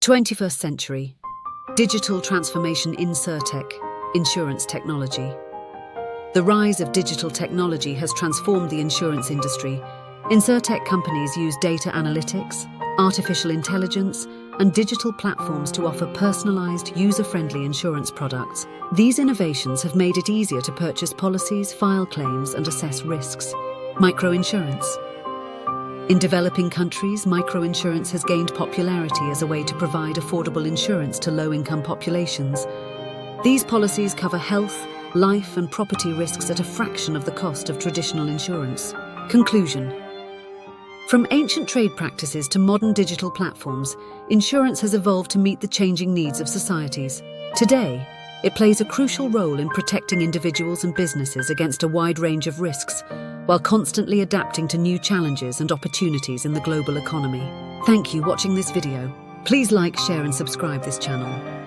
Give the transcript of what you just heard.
21st century. Digital transformation in Insurtech, insurance technology. The rise of digital technology has transformed the insurance industry. Insurtech companies use data analytics, artificial intelligence, and digital platforms to offer personalized, user-friendly insurance products. These innovations have made it easier to purchase policies, file claims, and assess risks. Microinsurance. In developing countries, microinsurance has gained popularity as a way to provide affordable insurance to low-income populations. These policies cover health, life, and property risks at a fraction of the cost of traditional insurance. Conclusion. From ancient trade practices to modern digital platforms, insurance has evolved to meet the changing needs of societies. Today, it plays a crucial role in protecting individuals and businesses against a wide range of risks, while constantly adapting to new challenges and opportunities in the global economy. Thank you for watching this video. Please like, share, and subscribe this channel.